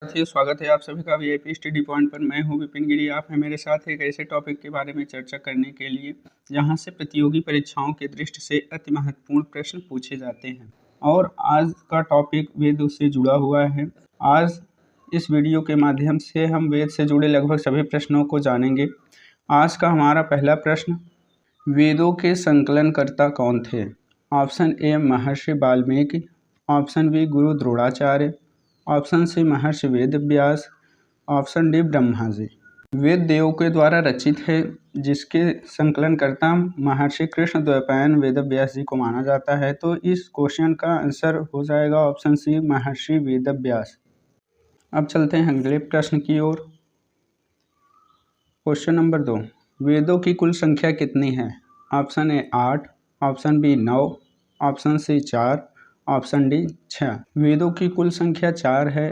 साथियों, स्वागत है आप सभी का वीआईपी स्टडी पॉइंट पर। मैं हूं विपिन गिरी। आप हैं मेरे साथ एक ऐसे टॉपिक के बारे में चर्चा करने के लिए जहां से प्रतियोगी परीक्षाओं की दृष्टि से अति महत्वपूर्ण प्रश्न पूछे जाते हैं। और आज का टॉपिक वेद से जुड़ा हुआ है। आज इस वीडियो के माध्यम से हम वेद से जुड़े लगभग सभी प्रश्नों को जानेंगे। आज का हमारा पहला प्रश्न, वेदों के संकलनकर्ता कौन थे? Option A Maharshi Valmiki, option B Guru Dronacharya, option C Maharshi Ved Vyas, option D Brahma ji. वेद देवों के द्वारा रचित है, जिसके संकलनकर्ता महर्षि कृष्ण द्वैपायन वेद व्यास जी को माना जाता है। तो इस क्वेश्चन का आंसर हो जाएगा ऑप्शन सी महर्षि वेद व्यास। अब चलते हैं अगले प्रश्न की ओर। क्वेश्चन नंबर 2, वेदों की कुल संख्या कितनी है? Option A 8, option B 9, option C 4, option D 6। वेदों की कुल संख्या 4 है।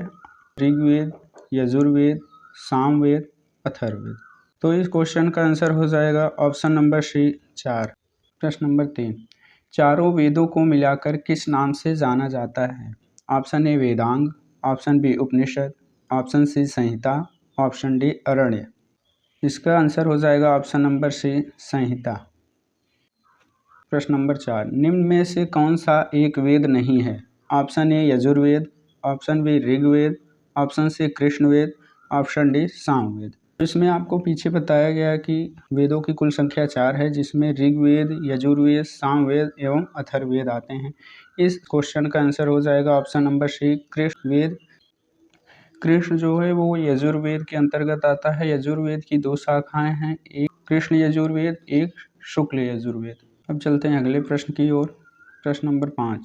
ऋग्वेद, यजुर्वेद, सामवेद, अथर्ववेद। तो इस क्वेश्चन का आंसर हो जाएगा ऑप्शन नंबर सी 4। प्रश्न नंबर 3, चारों वेदों को मिलाकर किस नाम से जाना जाता है? ऑप्शन ए वेदांग, ऑप्शन बी उपनिषद, ऑप्शन सी संहिता, ऑप्शन डी अरण्य। इसका आंसर हो जाएगा ऑप्शन नंबर सी संहिता। प्रश्न नंबर 4, निम्न में से कौन सा एक वेद नहीं है? Option A Yajurveda, option B Rigveda, option C Krishnaveda, option D Samaveda. इसमें आपको पीछे बताया गया कि वेदों की कुल संख्या 4 है, जिसमें ऋग्वेद, यजुर्वेद, सामवेद एवं अथर्ववेद आते हैं। इस क्वेश्चन का आंसर हो जाएगा ऑप्शन नंबर सी कृष्णवेद। कृष्ण जो है वो यजुर्वेद के अंतर्गत आता है। यजुर्वेद की 2 शाखाएं हैं, एक कृष्ण यजुर्वेद, एक शुक्ल यजुर्वेद। अब चलते हैं अगले प्रश्न की ओर। प्रश्न नंबर 5,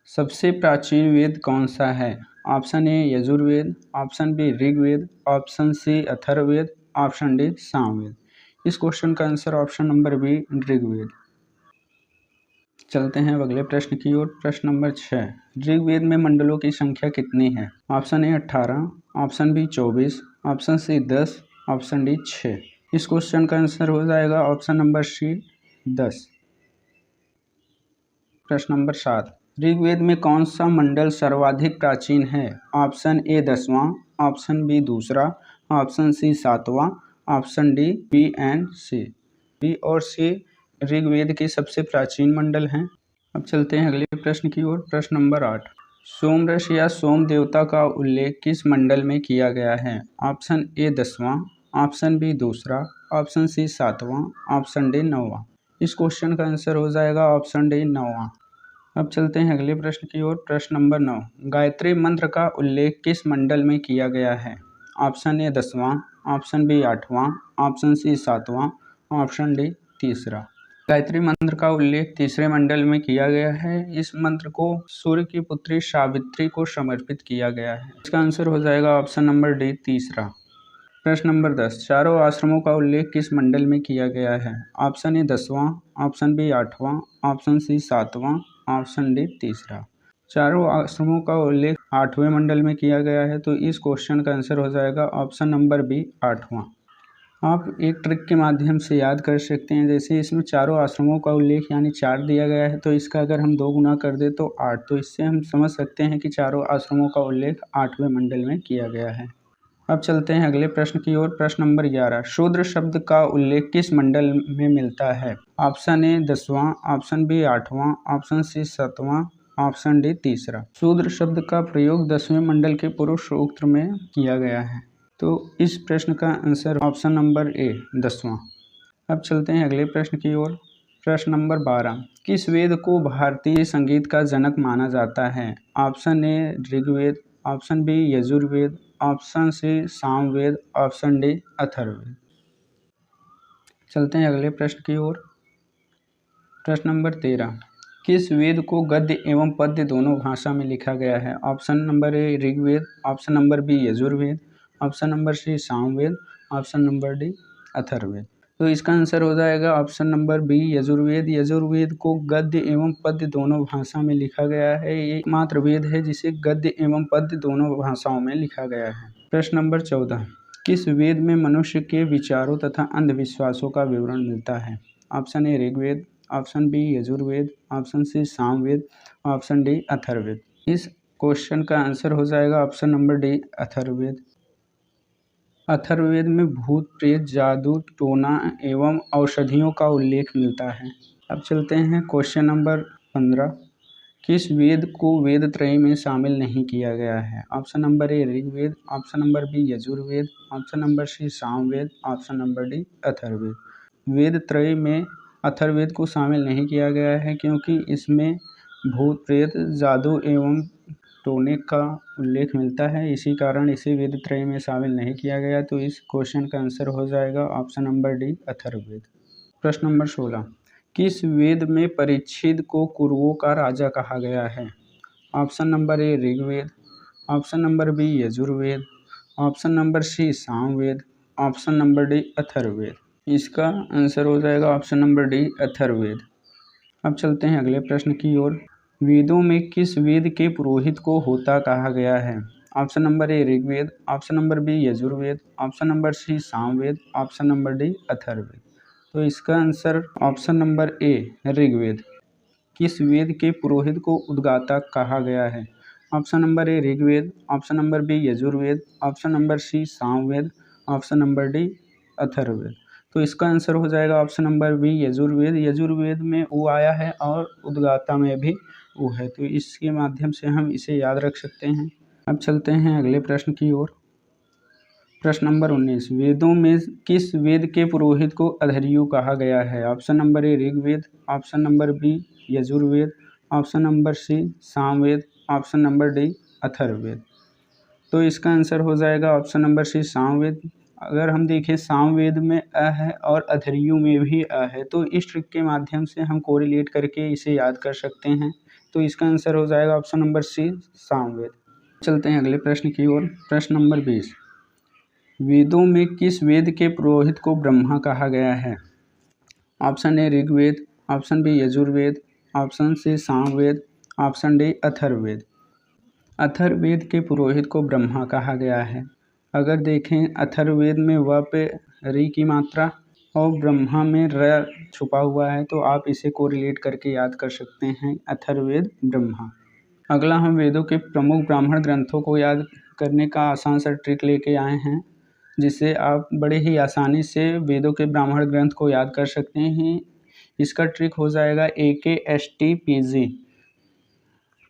सबसे प्राचीन वेद कौन सा है? Option A Yajurveda, option B Rigveda, option C Atharvaveda, option D Samaveda. इस क्वेश्चन का answer option number B Rigveda. चलते हैं अब अगले प्रश्न की ओर। प्रश्न नंबर 6, ऋग्वेद में मंडलों की संख्या कितनी है? Option A 18, option B 24, option C 10, option D 6। इस क्वेश्चन का आंसर हो जाएगा ऑप्शन नंबर सी 10। प्रश्न नंबर 7, ऋग्वेद में कौन सा मंडल सर्वाधिक प्राचीन है? ऑप्शन ए 10वां, ऑप्शन बी दूसरा, ऑप्शन सी 7वां, option D B and C. B और सी ऋग्वेद के सबसे प्राचीन मंडल हैं। अब चलते हैं अगले प्रश्न की ओर। प्रश्न नंबर 8, सोमरस या सोम देवता का उल्लेख किस मंडल में किया गया है? ऑप्शन ए 10वां, ऑप्शन बी दूसरा, ऑप्शन सी 7वां, ऑप्शन डी 9वां। इस क्वेश्चन का आंसर हो जाएगा ऑप्शन डी 9वां। अब चलते हैं अगले प्रश्न की ओर। प्रश्न नंबर 9, गायत्री मंत्र का उल्लेख किस मंडल में किया गया है? ऑप्शन ए 10वां, ऑप्शन बी 8वां, ऑप्शन सी 7वां, ऑप्शन डी तीसरा। गायत्री मंत्र का उल्लेख तीसरे मंडल में किया गया है। इस मंत्र को सूर्य की पुत्री सावित्री को समर्पित किया गया है। इसका आंसर हो जाएगा ऑप्शन नंबर डी तीसरा। प्रश्न नंबर 10, चारों आश्रमों का उल्लेख किस मंडल में किया गया है? ऑप्शन ए 10वां, ऑप्शन बी 8वां, ऑप्शन सी 7वां, ऑप्शन डी तीसरा। चारों आश्रमों का उल्लेख 8वें मंडल में किया गया है। तो इस क्वेश्चन का आंसर हो जाएगा ऑप्शन नंबर बी 8वां। आप एक ट्रिक के माध्यम से याद कर सकते हैं। जैसे इसमें चारों आश्रमों का उल्लेख यानी 4 दिया गया है, तो इसका अगर हम 2 गुना कर दें तो 8। तो इससे हम समझ सकते हैं कि चारों आश्रमों का उल्लेख 8वें मंडल में किया गया है। अब चलते हैं अगले प्रश्न की ओर। प्रश्न नंबर 11, शूद्र शब्द का उल्लेख किस मंडल में मिलता है? ऑप्शन ए 10वां, ऑप्शन बी 8वां, ऑप्शन सी 7वां, ऑप्शन डी तीसरा। शूद्र शब्द का प्रयोग 10वें मंडल के पुरुष सूक्त में किया गया है। तो इस प्रश्न का आंसर ऑप्शन नंबर ए 10वां। अब चलते हैं अगले प्रश्न की ओर। प्रश्न नंबर 12, किस वेद को भारतीय संगीत का जनक माना जाता है? Option A Rigveda, option B Yajurveda, option C Samaveda, option D Atharvaveda. चलते हैं अगले प्रश्न की ओर। प्रश्न नंबर 13, किस वेद को गद्य एवं पद्य दोनों भाषा में लिखा गया है? Option number A Rigveda, option number B Yajurveda, option number C Samaveda, option number D Atharvaveda. तो इसका आंसर हो जाएगा option number B Yajurveda. Yajurveda को गद्य एवं पद्य दोनों भाषा में लिखा गया है। ये एकमात्र वेद है जिसे गद्य एवं पद्य दोनों भाषाओं में लिखा गया है। प्रश्न नंबर 14, किस वेद में मनुष्य के विचारों तथा अंधविश्वासों का विवरण मिलता है? Option A Rigveda, option B Yajurveda, option C Samaveda, option D Atharvaveda. इस क्वेश्चन का आंसर हो जाएगा option number D, Atharvaveda. Atharvaveda में भूत प्रेत, जादू टोना एवं औषधियों का उल्लेख मिलता है। अब चलते हैं क्वेश्चन नंबर 15। किस वेद को वेद त्रय में शामिल नहीं किया गया है? Option number A Rigveda, option number B Yajurveda, option number C Samaveda, option number D Atharvaveda. Veda त्रय में अथर्ववेद को शामिल नहीं किया गया है क्योंकि इसमें भूत प्रेत, जादू एवं टोने का उल्लेख मिलता है, इसी कारण इसे वेद त्रय में शामिल नहीं किया गया। तो इस क्वेश्चन का आंसर हो जाएगा ऑप्शन नंबर डी, अथर्ववेद। प्रश्न नंबर 16। किस वेद में परीक्षित को कुरुओं का राजा कहा गया है? Option number A Rigveda, option number B Yajurveda, option number C Samaveda, option number D Atharvaveda. इसका आंसर हो जाएगा ऑप्शन नंबर डी, अथर्ववेद। अब चलते हैं अगले प्रश्न की ओर। वेदों में किस वेद के पुरोहित को होता कहा गया है? Option number A Rigveda, option number B Yajurveda, option number C Samaveda, option number D Atharvaveda. तो इसका answer option number A Rigveda. किस वेद के पुरोहित को उद्गाता कहा गया है? Option number A Rigveda, option number B Yajurveda, option number C Samaveda, option number D Atharvaveda. तो इसका आंसर हो जाएगा option number B Yajurveda. Yajurveda में ऊ आया है और उद्गाता में भी ऊ है, तो इसके माध्यम से हम इसे याद रख सकते हैं। अब चलते हैं अगले प्रश्न की ओर। प्रश्न नंबर 19। वेदों में किस वेद के पुरोहित को अधर्यु कहा गया है? Option number A Rigveda, option number B Yajurveda, option number C Samaveda, option number D Atharvaveda. तो इसका आंसर हो जाएगा ऑप्शन नंबर सी सामवेद। अगर हम देखें सामवेद में अ है और अधर्यु में भी अ है, तो इस ट्रिक के माध्यम से हम कोरिलेट करके इसे याद कर सकते हैं। तो इसका आंसर हो जाएगा ऑप्शन नंबर सी सामवेद। चलते हैं अगले प्रश्न की ओर। प्रश्न नंबर 20। वेदों में किस वेद के पुरोहित को ब्रह्मा कहा गया है? Option A Rigveda, option B Yajurveda, option C Samaveda, option D Atharvaveda. Atharvaveda के पुरोहित को ब्रह्मा कहा गया है। अगर देखें अथर्ववेद में व पे री की मात्रा और ब्रह्मा में र छुपा हुआ है, तो आप इसे कोरिलेट करके याद कर सकते हैं, अथर्ववेद ब्रह्मा। अगला हम वेदों के प्रमुख ब्राह्मण ग्रंथों को याद करने का आसान सा ट्रिक लेके आए हैं, जिससे आप बड़े ही आसानी से वेदों के ब्राह्मण ग्रंथ को याद कर सकते हैं। इसका ट्रिक हो जाएगा AKSTPG।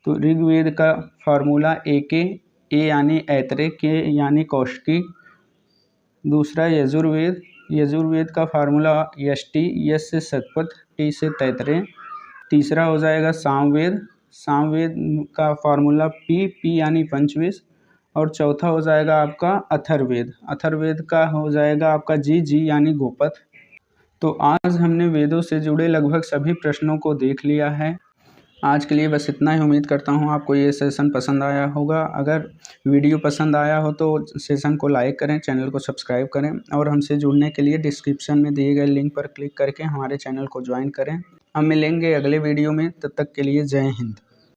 तो ऋग्वेद का फार्मूला AK, ए यानी ऐतरेय, के यानी कौशिकी। दूसरा यजुर्वेद, यजुर्वेद का फार्मूला ST, यस से शतपथ, टी से तैतरेय। तीसरा हो जाएगा सामवेद, सामवेद का फार्मूला P यानी पंचविश। और चौथा हो जाएगा आपका अथर्ववेद, अथर्ववेद का हो जाएगा आपका जी यानी गोपथ। तो आज हमने वेदों से जुड़े लगभग सभी प्रश्नों को देख लिया है। आज के लिए बस इतना ही। उम्मीद करता हूँ आपको ये सेशन पसंद आया होगा। अगर वीडियो पसंद आया हो तो सेशन को लाइक करें, चैनल को सब्सक्राइब करें और हमसे जुड़ने के लिए डिस्क्रिप्शन में दिए गए लिंक पर क्लिक करके हमारे चैनल को ज्वाइन करें। हम मिलेंगे अगले वीडियो में, तब तक के लिए जय हिंद।